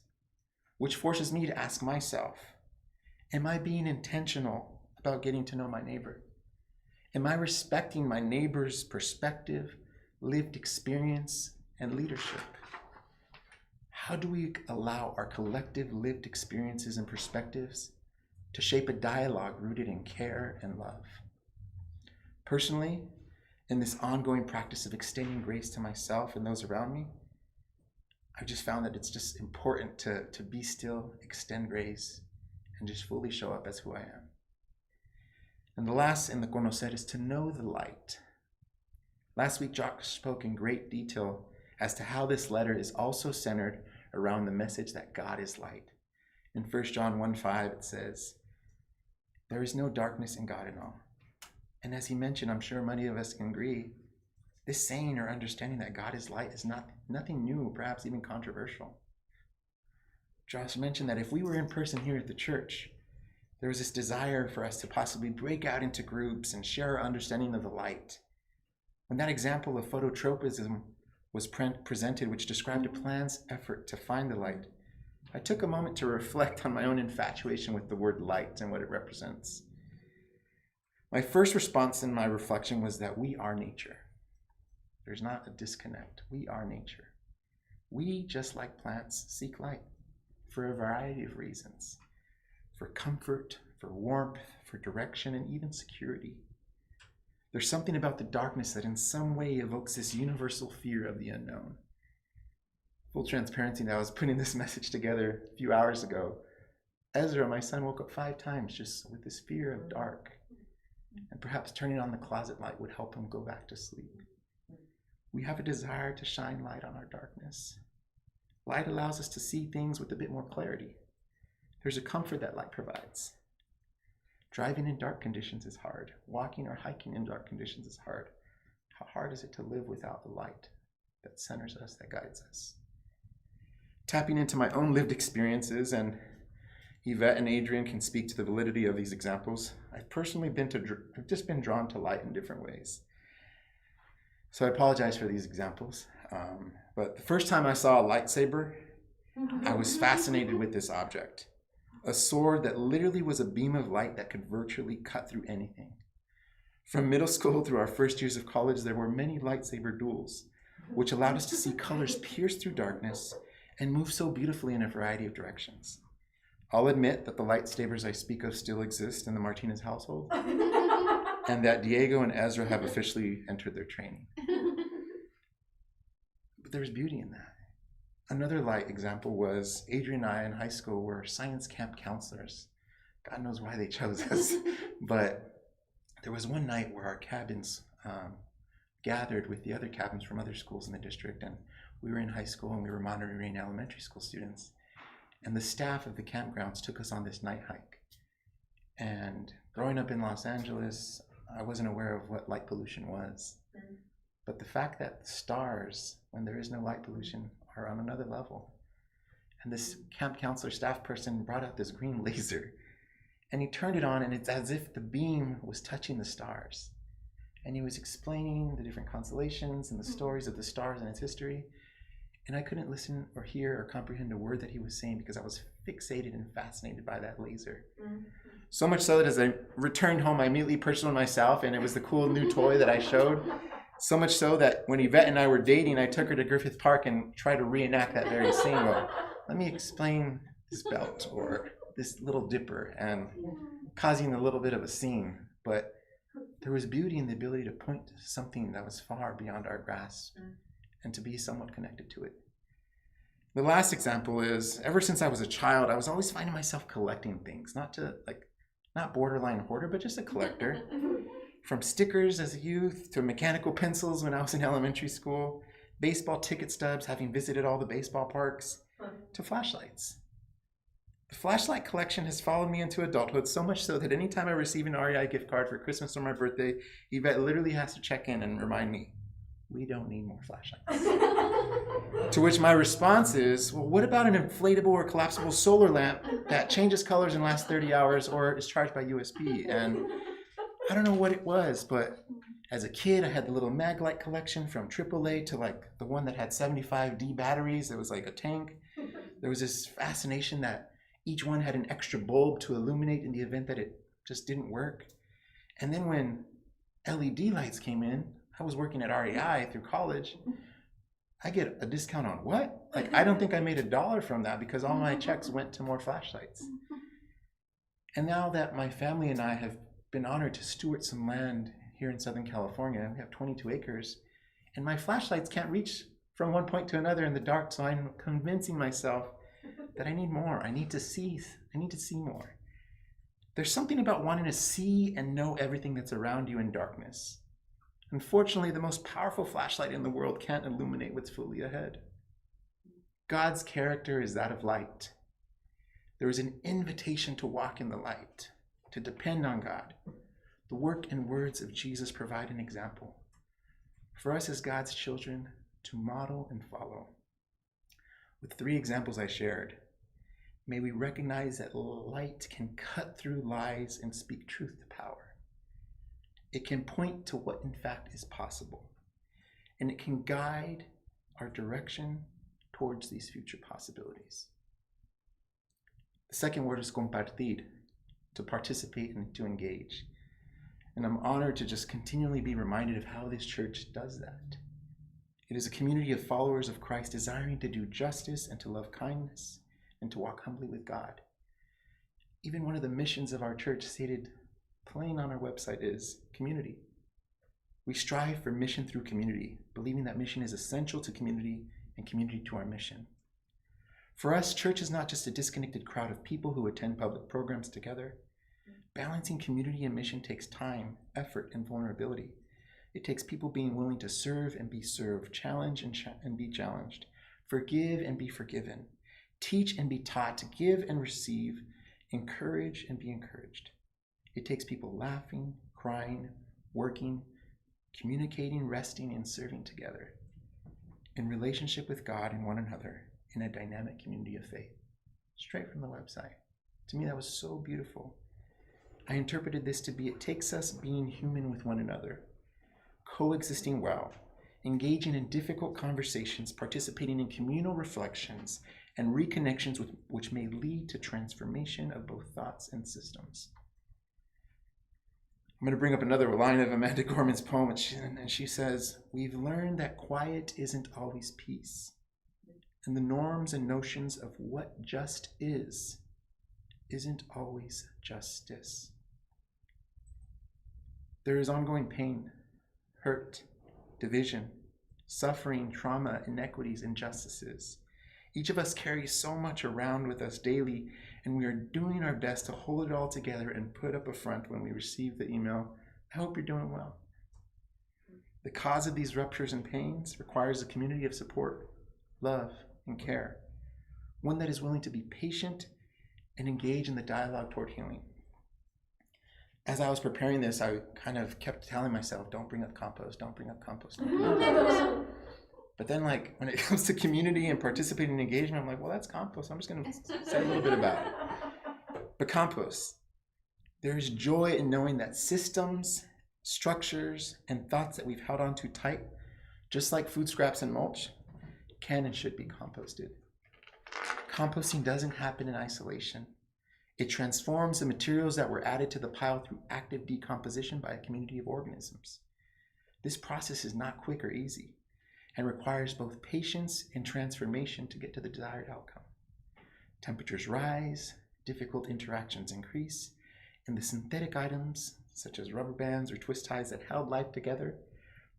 which forces me to ask myself, am I being intentional about getting to know my neighbor? Am I respecting my neighbor's perspective, lived experience, and leadership? How do we allow our collective lived experiences and perspectives to shape a dialogue rooted in care and love? Personally, in this ongoing practice of extending grace to myself and those around me, I've just found that it's just important to be still, extend grace, and just fully show up as who I am. And the last in the conocer is to know the light. Last week, Jock spoke in great detail as to how this letter is also centered around the message that God is light. In 1 John 1:5, it says, there is no darkness in God at all. And as he mentioned, I'm sure many of us can agree, this saying or understanding that God is light is nothing new, perhaps even controversial. Josh mentioned that if we were in person here at the church, there was this desire for us to possibly break out into groups and share our understanding of the light. When that example of phototropism was presented, which described a plan's effort to find the light, I took a moment to reflect on my own infatuation with the word light and what it represents. My first response in my reflection was that we are nature. There's not a disconnect. We are nature. We, just like plants, seek light for a variety of reasons. For comfort, for warmth, for direction, and even security. There's something about the darkness that in some way evokes this universal fear of the unknown. Full transparency, now I was putting this message together a few hours ago. Ezra, my son, woke up 5 times just with this fear of dark. And perhaps turning on the closet light would help him go back to sleep. We have a desire to shine light on our darkness. Light allows us to see things with a bit more clarity. There's a comfort that light provides. Driving in dark conditions is hard. Walking or hiking in dark conditions is hard. How hard is it to live without the light that centers us, that guides us? Tapping into my own lived experiences, and Yvette and Adrian can speak to the validity of these examples, I've personally just been drawn to light in different ways. So I apologize for these examples. But the first time I saw a lightsaber, I was fascinated with this object. A sword that literally was a beam of light that could virtually cut through anything. From middle school through our first years of college, there were many lightsaber duels, which allowed us to see colors pierce through darkness and move so beautifully in a variety of directions. I'll admit that the lightsabers I speak of still exist in the Martinez household, and that Diego and Ezra have officially entered their training. But there's beauty in that. Another light example was Adrian and I in high school were science camp counselors. God knows why they chose us. But there was one night where our cabins gathered with the other cabins from other schools in the district, and we were in high school and we were monitoring elementary school students. And the staff of the campgrounds took us on this night hike. And growing up in Los Angeles, I wasn't aware of what light pollution was. But the fact that the stars, when there is no light pollution, are on another level. And this camp counselor staff person brought out this green laser, and he turned it on, and it's as if the beam was touching the stars. And he was explaining the different constellations and the stories of the stars and its history. And I couldn't listen or hear or comprehend a word that he was saying because I was fixated and fascinated by that laser. So much so that as I returned home, I immediately purchased one myself, and it was the cool new toy that I showed. So much so that when Yvette and I were dating, I took her to Griffith Park and tried to reenact that very scene. Well, let me explain this belt or this little dipper, and causing a little bit of a scene. But there was beauty in the ability to point to something that was far beyond our grasp and to be somewhat connected to it. The last example is, ever since I was a child, I was always finding myself collecting things, not borderline hoarder, but just a collector. From stickers as a youth to mechanical pencils when I was in elementary school, baseball ticket stubs, having visited all the baseball parks, to flashlights. The flashlight collection has followed me into adulthood, so much so that anytime I receive an REI gift card for Christmas or my birthday, Yvette literally has to check in and remind me, we don't need more flashlights. To which my response is, well, what about an inflatable or collapsible solar lamp that changes colors in the last 30 hours or is charged by USB? And I don't know what it was, but as a kid, I had the little mag light collection from AAA to like the one that had 75D batteries. It was like a tank. There was this fascination that each one had an extra bulb to illuminate in the event that it just didn't work. And then when LED lights came in, I was working at REI through college. I get a discount on what? Like, I don't think I made $1 from that because all my checks went to more flashlights. And now that my family and I have been honored to steward some land here in Southern California, we have 22 acres, and my flashlights can't reach from one point to another in the dark, so I'm convincing myself that I need more. I need to see more. There's something about wanting to see and know everything that's around you in darkness. Unfortunately, the most powerful flashlight in the world can't illuminate what's fully ahead. God's character is that of light. There is an invitation to walk in the light, to depend on God. The work and words of Jesus provide an example for us as God's children to model and follow. With 3 examples I shared, may we recognize that light can cut through lies and speak truth to power. It can point to what in fact is possible, and it can guide our direction towards these future possibilities. The second word is compartir, to participate and to engage. And I'm honored to just continually be reminded of how this church does that. It is a community of followers of Christ desiring to do justice and to love kindness and to walk humbly with God. Even one of the missions of our church stated plain on our website is community. We strive for mission through community, believing that mission is essential to community and community to our mission. For us, church is not just a disconnected crowd of people who attend public programs together. Balancing community and mission takes time, effort, and vulnerability. It takes people being willing to serve and be served, challenge and be challenged, forgive and be forgiven, teach and be taught, to give and receive, encourage and be encouraged. It takes people laughing, crying, working, communicating, resting, and serving together in relationship with God and one another in a dynamic community of faith. Straight from the website. To me, that was so beautiful. I interpreted this to be, it takes us being human with one another, coexisting well, engaging in difficult conversations, participating in communal reflections, and reconnections which may lead to transformation of both thoughts and systems. I'm going to bring up another line of Amanda Gorman's poem, and she says, "We've learned that quiet isn't always peace, and the norms and notions of what just isn't always justice." There is ongoing pain, hurt, division, suffering, trauma, inequities, injustices. Each of us carries so much around with us daily, and we are doing our best to hold it all together and put up a front when we receive the email, "I hope you're doing well." The cause of these ruptures and pains requires a community of support, love, and care, one that is willing to be patient and engage in the dialogue toward healing. As I was preparing this, I kind of kept telling myself, don't bring up compost, don't bring up compost, don't bring up compost. But then, like, when it comes to community and participating in engagement, I'm like, well, that's compost. I'm just going to say a little bit about it. But compost, there is joy in knowing that systems, structures, and thoughts that we've held on too tight, just like food scraps and mulch, can and should be composted. Composting doesn't happen in isolation. It transforms the materials that were added to the pile through active decomposition by a community of organisms. This process is not quick or easy, and requires both patience and transformation to get to the desired outcome. Temperatures rise, difficult interactions increase, and the synthetic items, such as rubber bands or twist ties that held life together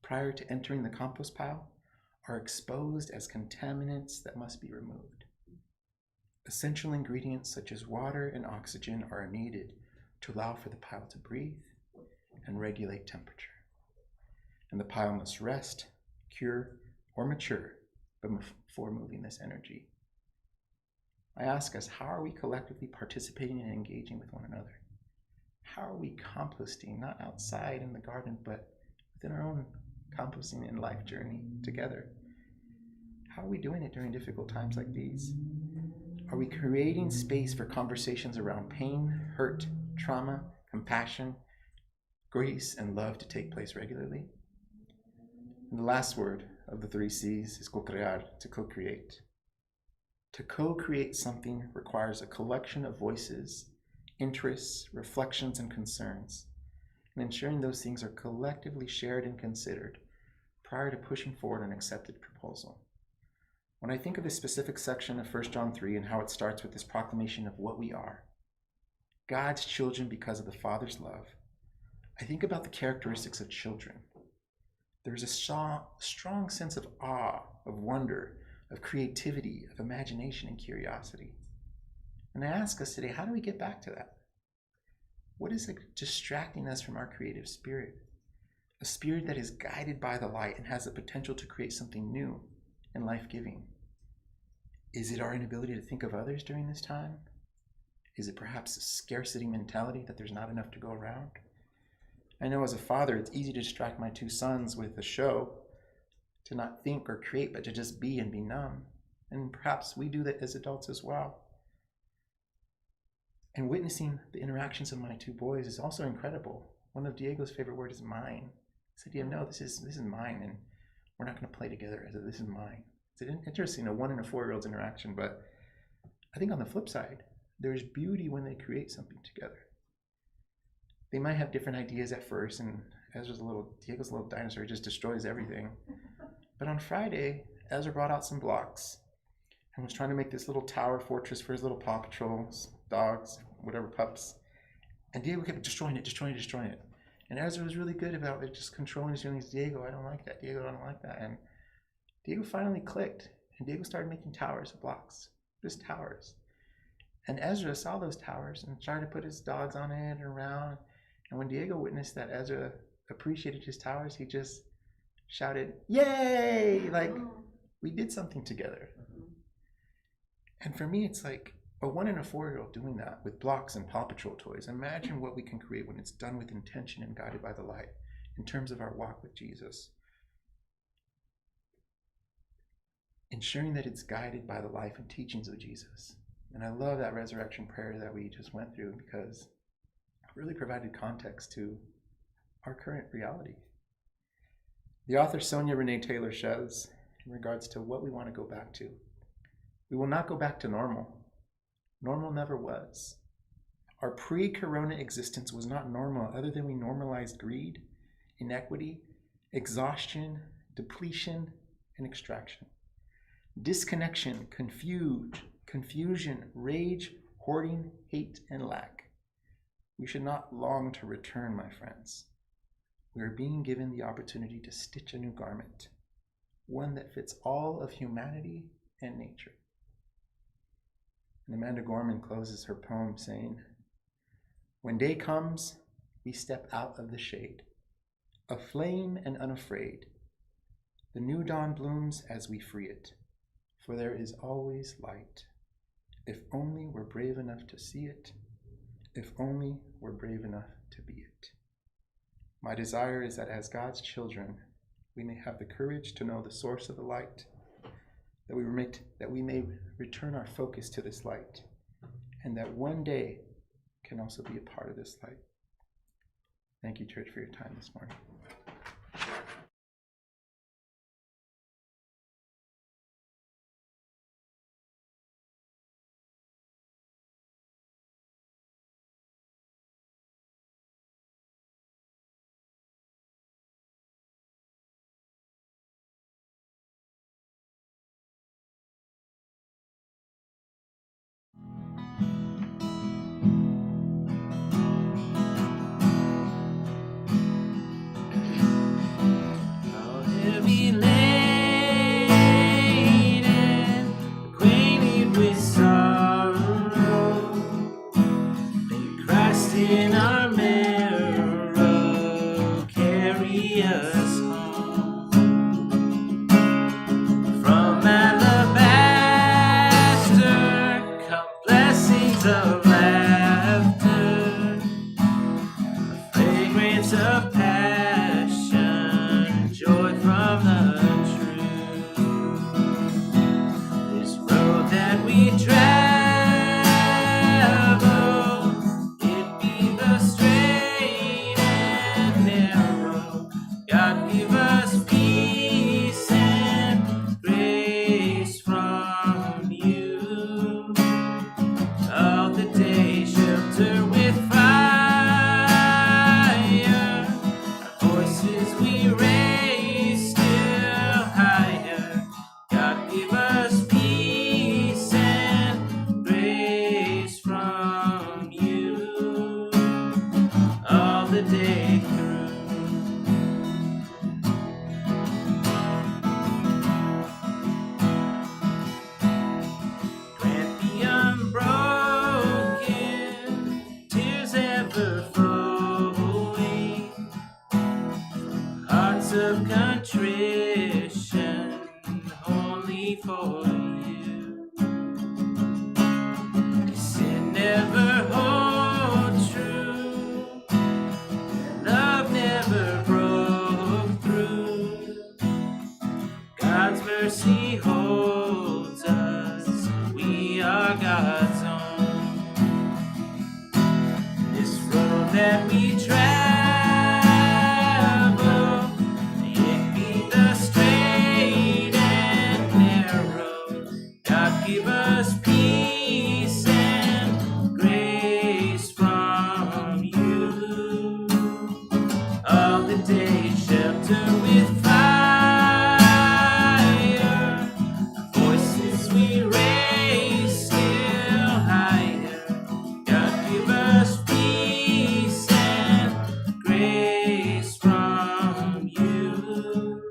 prior to entering the compost pile, are exposed as contaminants that must be removed. Essential ingredients such as water and oxygen are needed to allow for the pile to breathe and regulate temperature. And the pile must rest, cure, or mature before moving this energy. I ask us, how are we collectively participating and engaging with one another? How are we composting, not outside in the garden, but within our own composting and life journey together? How are we doing it during difficult times like these? Are we creating space for conversations around pain, hurt, trauma, compassion, grace, and love to take place regularly. And the last word of the 3 C's is co-crear, to co-create. To co-create something requires a collection of voices, interests, reflections, and concerns, and ensuring those things are collectively shared and considered prior to pushing forward an accepted proposal. When I think of this specific section of 1 John 3 and how it starts with this proclamation of what we are, God's children because of the Father's love, I think about the characteristics of children. There's a strong sense of awe, of wonder, of creativity, of imagination and curiosity. And I ask us today, how do we get back to that? What is distracting us from our creative spirit? A spirit that is guided by the light and has the potential to create something new and life-giving. Is it our inability to think of others during this time? Is it perhaps a scarcity mentality that there's not enough to go around? I know as a father, it's easy to distract my 2 sons with a show, to not think or create, but to just be and be numb. And perhaps we do that as adults as well. And witnessing the interactions of my 2 boys is also incredible. One of Diego's favorite words is mine. I said, yeah, no, this is mine, and we're not going to play together. I said, this is mine. It's interesting, a 1 and a 4-year-old's interaction, but I think on the flip side, there's beauty when they create something together. They might have different ideas at first, and Diego's a little dinosaur, he just destroys everything. But on Friday, Ezra brought out some blocks and was trying to make this little tower fortress for his little Paw Patrols, dogs, whatever, pups. And Diego kept destroying it. And Ezra was really good about it, just controlling his feelings. Diego, I don't like that. Diego, I don't like that. And Diego finally clicked, and Diego started making towers of blocks, just towers. And Ezra saw those towers and tried to put his dogs on it and around. And when Diego witnessed that Ezra appreciated his towers, he just shouted, yay! Like, we did something together. And for me, it's like a 1 and a 4-year-old doing that with blocks and Paw Patrol toys. Imagine what we can create when it's done with intention and guided by the light in terms of our walk with Jesus. Ensuring that it's guided by the life and teachings of Jesus. And I love that resurrection prayer that we just went through because it really provided context to our current reality. The author Sonia Renee Taylor says, in regards to what we want to go back to, we will not go back to normal. Normal never was. Our pre-corona existence was not normal other than we normalized greed, inequity, exhaustion, depletion, and extraction. Disconnection, confusion, rage, hoarding, hate, and lack. We should not long to return, my friends. We are being given the opportunity to stitch a new garment, one that fits all of humanity and nature. And Amanda Gorman closes her poem saying, when day comes, we step out of the shade, aflame and unafraid. The new dawn blooms as we free it, for there is always light. If only we're brave enough to see it, if only we're brave enough to be it. My desire is that as God's children, we may have the courage to know the source of the light, that we may return our focus to this light, and that one day can also be a part of this light. Thank you, church, for your time this morning. voice of contrition, only for you. Sin never holds true, love never broke through. God's mercy holds us, we are God's own. This road that we travel, it be the straight and narrow. God give us peace and grace from you. All the day shelter with fire, voices we raise still higher. God give us peace and grace from you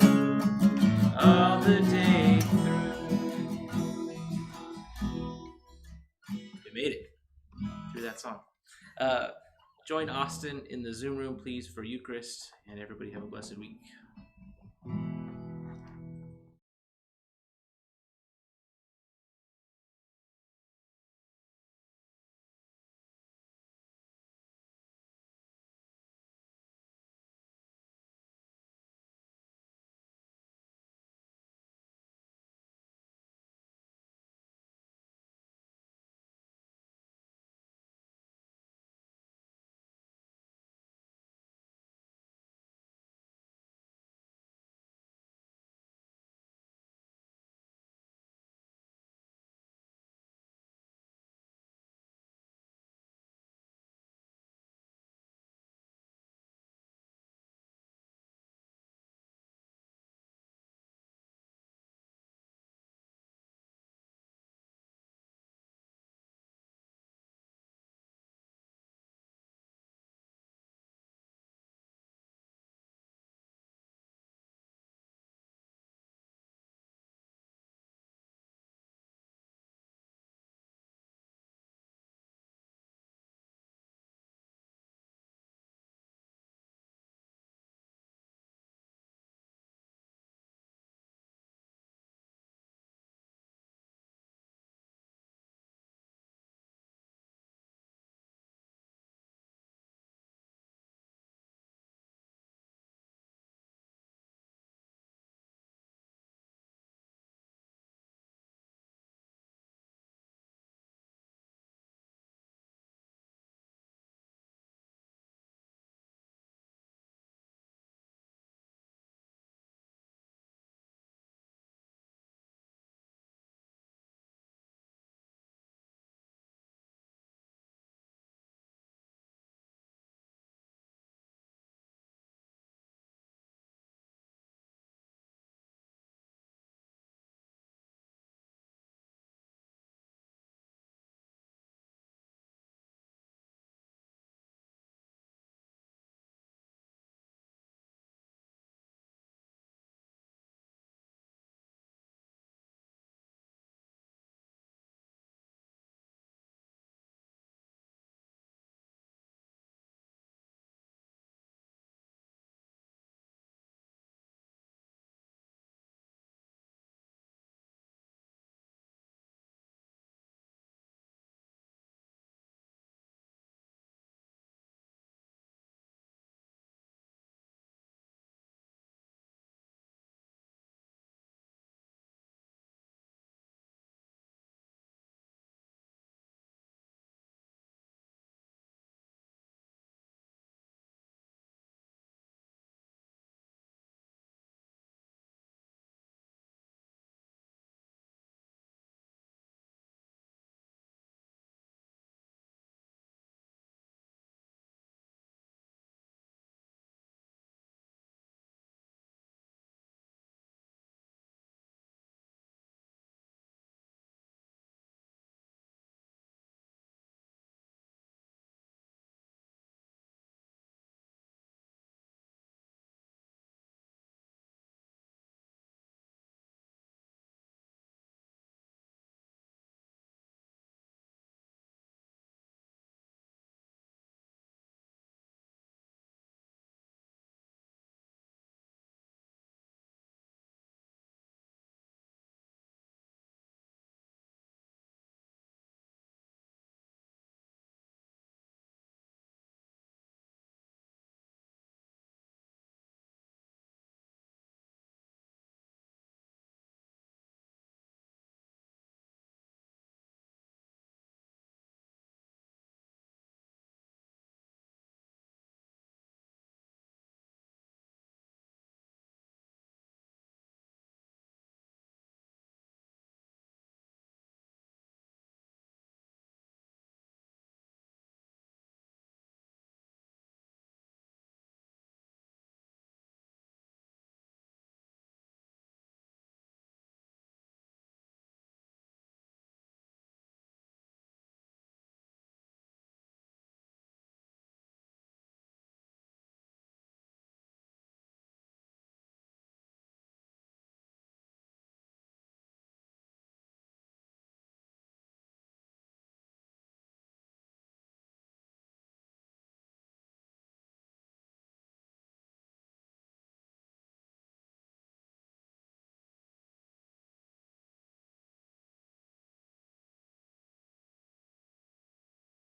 all the day through. We made it through that song. Join Austin in the Zoom room, please, for Eucharist, and everybody have a blessed week.